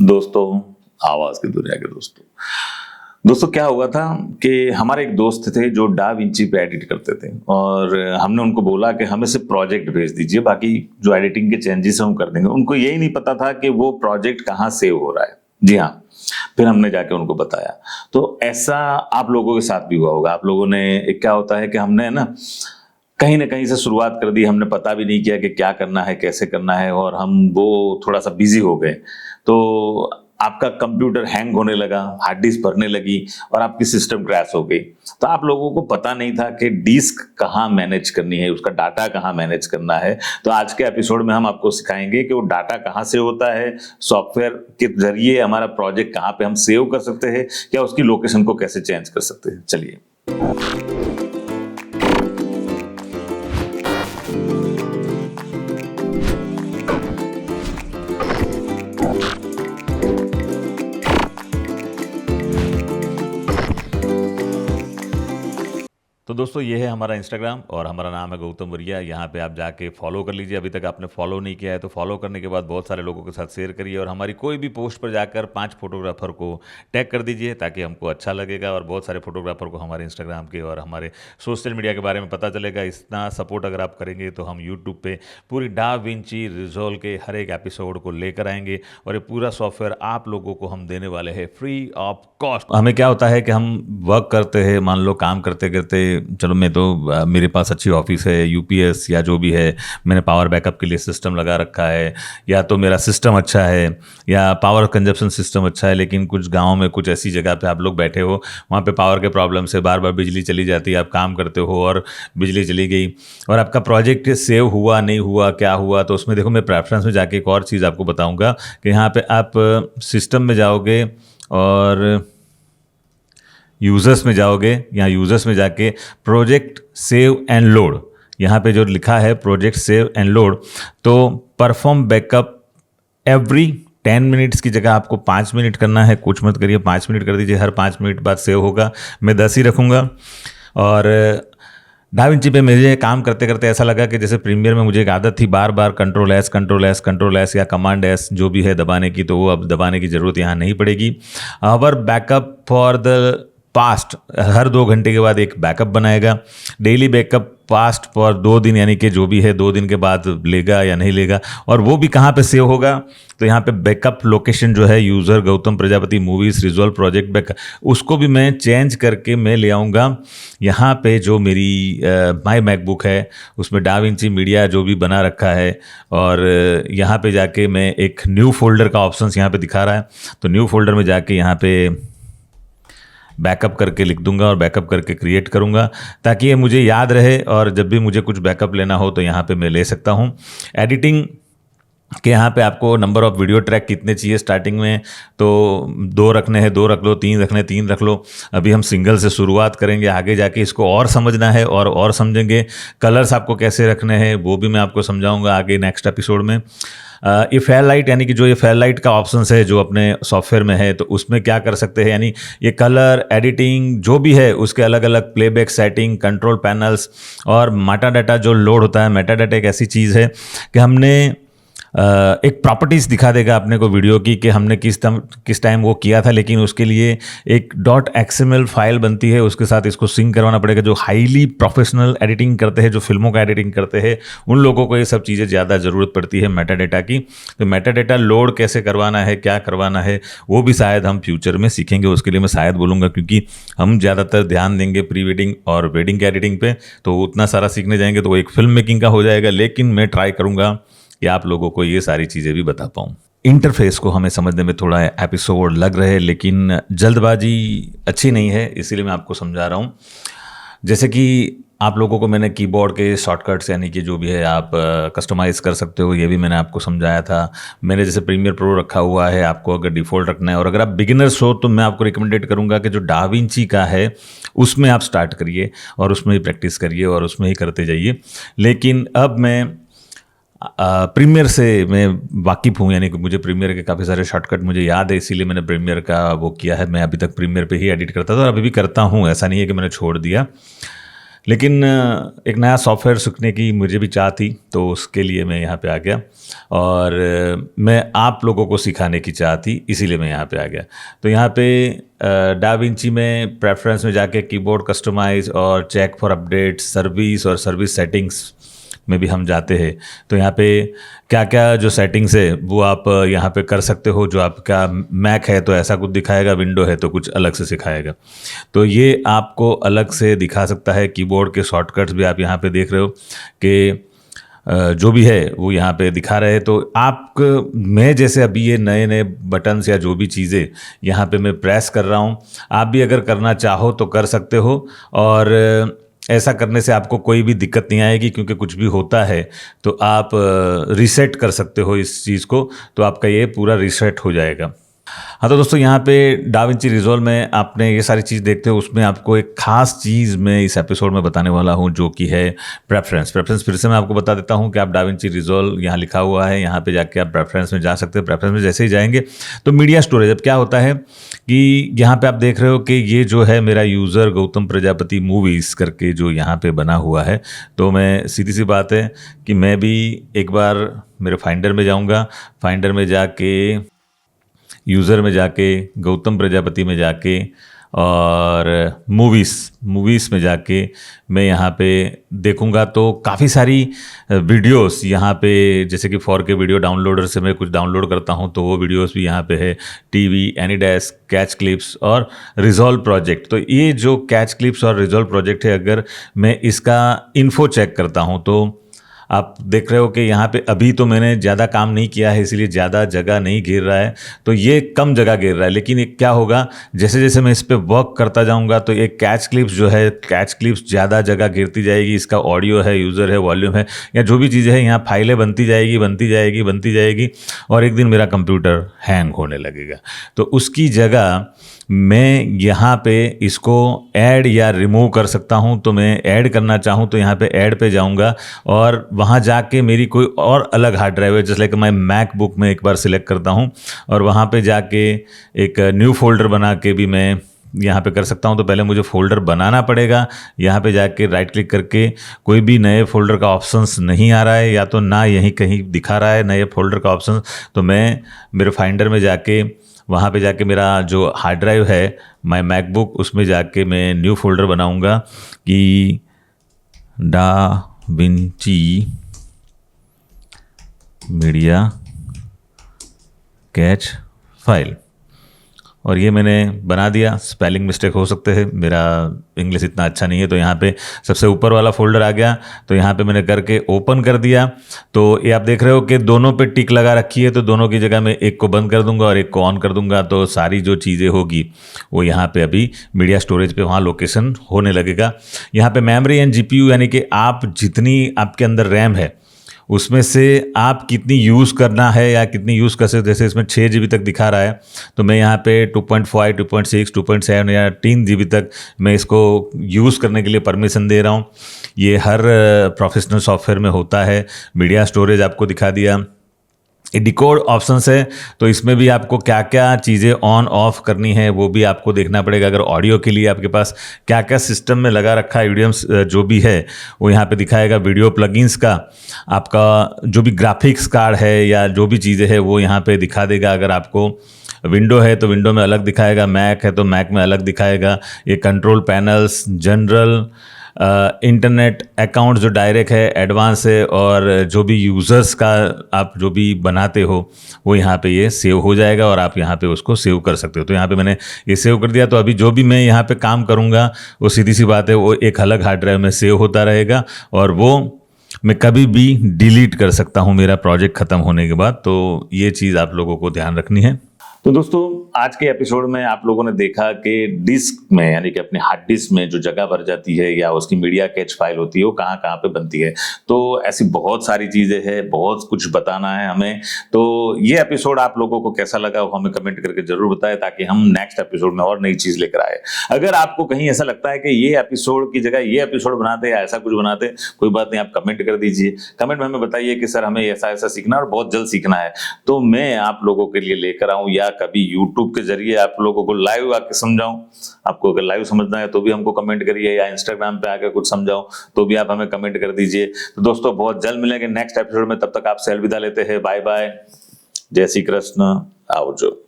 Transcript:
दोस्तों, आवाज की दुनिया के दोस्तों क्या हुआ था कि हमारे एक दोस्त थे जो डा विंची पे एडिट करते थे और हमने उनको बोला कि हमें सिर्फ प्रोजेक्ट भेज दीजिए, बाकी जो एडिटिंग के चेंजेस हम कर देंगे। उनको यही नहीं पता था कि वो प्रोजेक्ट कहाँ सेव हो रहा है। जी हाँ, फिर हमने जाके उनको बताया। तो ऐसा आप लोगों के साथ भी हुआ होगा। आप लोगों ने क्या होता है कि हमने ना कहीं से शुरुआत कर दी, हमने पता भी नहीं किया कि क्या करना है, कैसे करना है, और हम वो थोड़ा सा बिजी हो गए। तो आपका कंप्यूटर हैंग होने लगा, हार्ड डिस्क भरने लगी और आपकी सिस्टम क्रैश हो गई। तो आप लोगों को पता नहीं था कि डिस्क कहाँ मैनेज करनी है, उसका डाटा कहाँ मैनेज करना है। तो आज के एपिसोड में हम आपको सिखाएंगे कि वो डाटा कहाँ से होता है, सॉफ्टवेयर के जरिए हमारा प्रोजेक्ट कहाँ पे हम सेव कर सकते हैं, या उसकी लोकेशन को कैसे चेंज कर सकते हैं। चलिए। तो दोस्तों, ये है हमारा इंस्टाग्राम और हमारा नाम है गौतम वरिया। यहाँ पे आप जाके फॉलो कर लीजिए। अभी तक आपने फॉलो नहीं किया है तो फॉलो करने के बाद बहुत सारे लोगों के साथ शेयर करिए, और हमारी कोई भी पोस्ट पर जाकर 5 फोटोग्राफर को टैग कर दीजिए ताकि हमको अच्छा लगेगा और बहुत सारे फोटोग्राफर को हमारे इंस्टाग्राम के और हमारे सोशल मीडिया के बारे में पता चलेगा। इतना सपोर्ट अगर आप करेंगे तो हम यूट्यूब पर पूरी डा विंची रिजॉल्व के हर एक एपिसोड को लेकर आएंगे, और ये पूरा सॉफ्टवेयर आप लोगों को हम देने वाले हैं फ्री ऑफ कॉस्ट। हमें क्या होता है कि हम वर्क करते हैं, मान लो काम करते करते, चलो मैं तो मेरे पास अच्छी ऑफिस है, यूपीएस या जो भी है, मैंने पावर बैकअप के लिए सिस्टम लगा रखा है, या तो मेरा सिस्टम अच्छा है या पावर कंजप्शन सिस्टम अच्छा है। लेकिन कुछ गाँव में कुछ ऐसी जगह पे आप लोग बैठे हो, वहाँ पे पावर के प्रॉब्लम से बार बार बिजली चली जाती है। आप काम करते हो और बिजली चली गई और आपका प्रोजेक्ट सेव हुआ नहीं हुआ, क्या हुआ। तो उसमें देखो, मैं प्रेफरेंस में जाके एक और चीज़ आपको बताऊँगा कि यहाँ पर आप सिस्टम में जाओगे और यूज़र्स में जाओगे। यहाँ यूज़र्स में जाके प्रोजेक्ट सेव एंड लोड, यहाँ पे जो लिखा है प्रोजेक्ट सेव एंड लोड, तो परफॉर्म बैकअप एवरी 10 मिनट्स की जगह आपको 5 मिनट करना है। कुछ मत करिए, 5 मिनट कर दीजिए। हर 5 मिनट बाद सेव होगा। मैं 10 ही रखूँगा। और डा विंची पे मुझे काम करते करते ऐसा लगा कि जैसे प्रीमियर में मुझे एक आदत थी बार बार कंट्रोल एस या कमांड एस जो भी है दबाने की, तो वो अब दबाने की ज़रूरत यहाँ नहीं पड़ेगी। Our backup for the past, हर 2 घंटे के बाद एक बैकअप बनाएगा। डेली बैकअप पास्ट फॉर 2 दिन, यानी कि जो भी है 2 दिन के बाद लेगा या नहीं लेगा। और वो भी कहाँ पे सेव होगा, तो यहाँ पे बैकअप लोकेशन जो है user Gautam Prajapati movies resolve project backup, उसको भी मैं चेंज करके मैं ले आऊँगा। यहाँ पे जो मेरी माई मैकबुक है उसमें डा विंची मीडिया जो भी बना रखा है, और यहाँ पे जाके मैं एक न्यू फोल्डर का ऑप्शन यहाँ पे दिखा रहा है, तो न्यू फोल्डर में जाके यहाँ पे बैकअप करके लिख दूंगा और बैकअप करके क्रिएट करूंगा, ताकि ये मुझे याद रहे और जब भी मुझे कुछ बैकअप लेना हो तो यहाँ पे मैं ले सकता हूँ। एडिटिंग कि यहाँ पे आपको नंबर ऑफ़ वीडियो ट्रैक कितने चाहिए स्टार्टिंग में, तो 2 रखने हैं 2 रख लो, 3 रखने 3 रख लो। अभी हम सिंगल से शुरुआत करेंगे, आगे जाके इसको और समझना है और समझेंगे। कलर्स आपको कैसे रखने हैं वो भी मैं आपको समझाऊंगा आगे नेक्स्ट एपिसोड में। ये फेयर लाइट, यानी कि जो ये फेयर लाइट का ऑप्शन है जो अपने सॉफ्टवेयर में है, तो उसमें क्या कर सकते हैं, यानी ये कलर एडिटिंग जो भी है उसके अलग अलग प्लेबैक सेटिंग, कंट्रोल पैनल्स और मेटा डाटा जो लोड होता है। मेटा डाटा एक ऐसी चीज़ है कि हमने एक प्रॉपर्टीज़ दिखा देगा अपने को वीडियो की कि हमने किस टाइम वो किया था, लेकिन उसके लिए एक .xml फाइल बनती है, उसके साथ इसको सिंक करवाना पड़ेगा। जो हाईली प्रोफेशनल एडिटिंग करते हैं, जो फिल्मों का एडिटिंग करते हैं, उन लोगों को ये सब चीज़ें ज़्यादा ज़रूरत पड़ती है मेटा डेटा की। तो मेटा डेटा लोड कैसे करवाना है, क्या करवाना है, वो भी शायद हम फ्यूचर में सीखेंगे। उसके लिए मैं शायद बोलूँगा, क्योंकि हम ज़्यादातर ध्यान देंगे प्री वेडिंग और वेडिंग के एडिटिंग पे, तो उतना सारा सीखने जाएंगे तो वो एक फिल्म मेकिंग का हो जाएगा। लेकिन मैं ट्राई करूँगा कि आप लोगों को ये सारी चीज़ें भी बता पाऊँ। इंटरफेस को हमें समझने में थोड़ा एपिसोड लग रहे हैं, लेकिन जल्दबाजी अच्छी नहीं है, इसीलिए मैं आपको समझा रहा हूँ। जैसे कि आप लोगों को मैंने कीबोर्ड के शॉर्टकट्स, यानी कि जो भी है आप कस्टमाइज़ कर सकते हो, ये भी मैंने आपको समझाया था। मैंने जैसे प्रीमियर प्रो रखा हुआ है, आपको अगर डिफ़ॉल्ट रखना है, और अगर आप बिगिनर्स हो तो मैं आपको रिकमेंडेड करूँगा कि जो डा विंची का है उसमें आप स्टार्ट करिए और उसमें ही प्रैक्टिस करिए और उसमें ही करते जाइए। लेकिन अब मैं प्रीमियर से मैं वाकिफ़ हूँ, यानी कि मुझे प्रीमियर के काफ़ी सारे शॉर्टकट मुझे याद है, इसीलिए मैंने प्रीमियर का वो किया है। मैं अभी तक प्रीमियर पे ही एडिट करता था और अभी भी करता हूँ, ऐसा नहीं है कि मैंने छोड़ दिया। लेकिन एक नया सॉफ्टवेयर सीखने की मुझे भी चाह थी, तो उसके लिए मैं यहाँ पे आ गया और मैं आप लोगों को सिखाने की चाह थी, इसीलिए मैं यहाँ पे आ गया। तो यहाँ पे डाविंची में प्रेफरेंस में जाके कीबोर्ड कस्टमाइज और चेक फॉर अपडेट सर्विस और सर्विस सेटिंग्स में भी हम जाते हैं। तो यहाँ पे क्या क्या जो सेटिंग्स है वो आप यहाँ पे कर सकते हो। जो आपका मैक है तो ऐसा कुछ दिखाएगा, विंडो है तो कुछ अलग से सिखाएगा। तो ये आपको अलग से दिखा सकता है। कीबोर्ड के शॉर्टकट्स भी आप यहाँ पे देख रहे हो कि जो भी है वो यहाँ पे दिखा रहे हैं। तो आप मैं जैसे अभी ये नए नए बटन्स या जो भी चीज़ें यहाँ पे मैं प्रेस कर रहा हूँ, आप भी अगर करना चाहो तो कर सकते हो। और ऐसा करने से आपको कोई भी दिक्कत नहीं आएगी, क्योंकि कुछ भी होता है तो आप रीसेट कर सकते हो इस चीज़ को, तो आपका ये पूरा रीसेट हो जाएगा। हाँ, तो दोस्तों यहाँ पे डाविंची रिजॉल्व में आपने ये सारी चीज़ देखते हो, उसमें आपको एक खास चीज़ मैं इस एपिसोड में बताने वाला हूँ, जो कि है प्रेफरेंस। फिर से मैं आपको बता देता हूँ कि आप डाविंची रिजॉल्व यहाँ लिखा हुआ है, यहाँ पे जाके आप प्रेफरेंस में जा सकते हैं। प्रेफरेंस में जैसे ही जाएंगे तो मीडिया स्टोरेज, अब क्या होता है कि यहाँ पे आप देख रहे हो कि ये जो है मेरा यूज़र गौतम प्रजापति मूवीज़ करके जो यहाँ पे बना हुआ है। तो मैं सीधी सी बात है कि मैं भी एक बार मेरे फाइंडर में जाऊँगा, फाइंडर में जाके यूज़र में जाके गौतम प्रजापति में जाके और मूवीज़ में जाके मैं यहाँ पे देखूँगा तो काफ़ी सारी वीडियोस यहाँ पे, जैसे कि 4K वीडियो डाउनलोडर से मैं कुछ डाउनलोड करता हूँ तो वो वीडियोस भी यहाँ पे है। टीवी, एनीडेस्क, कैच क्लिप्स और रिजॉल्व प्रोजेक्ट। तो ये जो कैच क्लिप्स और रिजॉल्व प्रोजेक्ट है, अगर मैं इसका इन्फो चेक करता हूँ तो आप देख रहे हो कि यहाँ पे अभी तो मैंने ज़्यादा काम नहीं किया है, इसलिए ज़्यादा जगह नहीं घेर रहा है, तो ये कम जगह घेर रहा है। लेकिन ये क्या होगा, जैसे जैसे मैं इस पर वर्क करता जाऊँगा तो ये कैच क्लिप्स जो है, कैच क्लिप्स ज़्यादा जगह घेरती जाएगी। इसका ऑडियो है, यूज़र है, वॉल्यूम है, या जो भी चीज़ें हैं, यहाँ फाइलें बनती जाएगी और एक दिन मेरा कंप्यूटर हैंग होने लगेगा। तो उसकी जगह मैं यहाँ पे इसको ऐड या रिमूव कर सकता हूँ। तो मैं ऐड करना चाहूँ तो यहाँ पे ऐड पे जाऊँगा और वहाँ जाके मेरी कोई और अलग हार्ड ड्राइव है, जैसे लाइक मैं मैकबुक में एक बार सिलेक्ट करता हूँ और वहाँ पे जाके एक न्यू फोल्डर बना के भी मैं यहाँ पे कर सकता हूँ। तो पहले मुझे फ़ोल्डर बनाना पड़ेगा। यहाँ पे जाके राइट क्लिक करके कोई भी नए फ़ोल्डर का ऑप्शंस नहीं आ रहा है, या तो ना यहीं कहीं दिखा रहा है नए फ़ोल्डर का ऑप्शन, तो मैं मेरे फाइंडर में जाके वहाँ पे जाके मेरा जो हार्ड ड्राइव है माय मैकबुक, उसमें जाके मैं न्यू फोल्डर बनाऊँगा कि da Vinci media catch file, और ये मैंने बना दिया। स्पेलिंग मिस्टेक हो सकते हैं, मेरा इंग्लिश इतना अच्छा नहीं है। तो यहाँ पे सबसे ऊपर वाला फोल्डर आ गया, तो यहाँ पे मैंने करके ओपन कर दिया। तो ये आप देख रहे हो कि दोनों पे टिक लगा रखी है, तो दोनों की जगह मैं एक को बंद कर दूंगा और एक को ऑन कर दूंगा। तो सारी जो चीज़ें होगी वो यहाँ पे अभी मीडिया स्टोरेज पे वहाँ लोकेशन होने लगेगा। यहाँ पे मेमोरी एंड GPU, यानी कि आप जितनी आपके अंदर रैम है उसमें से आप कितनी यूज़ करना है या कितनी यूज़ कर सकते। जैसे इसमें 6 GB तक दिखा रहा है, तो मैं यहाँ पे 2.5, 2.6, 2.7 या 3 GB तक मैं इसको यूज़ करने के लिए परमिशन दे रहा हूँ। ये हर प्रोफेशनल सॉफ्टवेयर में होता है। मीडिया स्टोरेज आपको दिखा दिया। ये डिकोड ऑप्शंस है, तो इसमें भी आपको क्या क्या चीज़ें ऑन ऑफ करनी है वो भी आपको देखना पड़ेगा। अगर ऑडियो के लिए आपके पास क्या क्या सिस्टम में लगा रखा है, वीडियोस जो भी है वो यहाँ पे दिखाएगा। वीडियो प्लगइन्स का आपका जो भी ग्राफिक्स कार्ड है या जो भी चीज़ें हैं वो यहाँ पे दिखा देगा। अगर आपको विंडो है तो विंडो में अलग दिखाएगा, मैक है तो मैक में अलग दिखाएगा। ये control panels, general, internet account जो डायरेक्ट है, एडवांस है, और जो भी यूज़र्स का आप जो भी बनाते हो वो यहाँ पे ये सेव हो जाएगा और आप यहाँ पे उसको सेव कर सकते हो। तो यहाँ पे मैंने ये सेव कर दिया। तो अभी जो भी मैं यहाँ पे काम करूँगा वो सीधी सी बात है, वो एक अलग हार्ड ड्राइव में सेव होता रहेगा और वो मैं कभी भी डिलीट कर सकता हूँ मेरा प्रोजेक्ट ख़त्म होने के बाद। तो ये चीज़ आप लोगों को ध्यान रखनी है। तो दोस्तों आज के एपिसोड में आप लोगों ने देखा कि डिस्क में, यानी कि अपने हार्ड डिस्क में जो जगह भर जाती है या उसकी मीडिया कैच फाइल होती है वो कहाँ कहाँ पे बनती है। तो ऐसी बहुत सारी चीज़ें हैं, बहुत कुछ बताना है हमें। तो ये एपिसोड आप लोगों को कैसा लगा वो हमें कमेंट करके जरूर बताएं, ताकि हम नेक्स्ट एपिसोड में और नई चीज़ लेकर आए। अगर आपको कहीं ऐसा लगता है कि ये एपिसोड की जगह ये एपिसोड बनाते या ऐसा कुछ बनाते, कोई बात नहीं, आप कमेंट कर दीजिए। कमेंट में हमें बताइए कि सर हमें ऐसा ऐसा सीखना और बहुत जल्द सीखना है, तो मैं आप लोगों के लिए लेकर आऊँ, या कभी यूट्यूब के जरिए आप लोगों को लाइव आके समझाऊं। आपको अगर लाइव समझना है तो भी हमको कमेंट करिए, या इंस्टाग्राम पे आके कुछ समझाऊं तो भी आप हमें कमेंट कर दीजिए। तो दोस्तों बहुत जल्द मिलेंगे नेक्स्ट एपिसोड में, तब तक आपसे अलविदा लेते हैं। बाय बाय, जय श्री कृष्ण, आओ जो।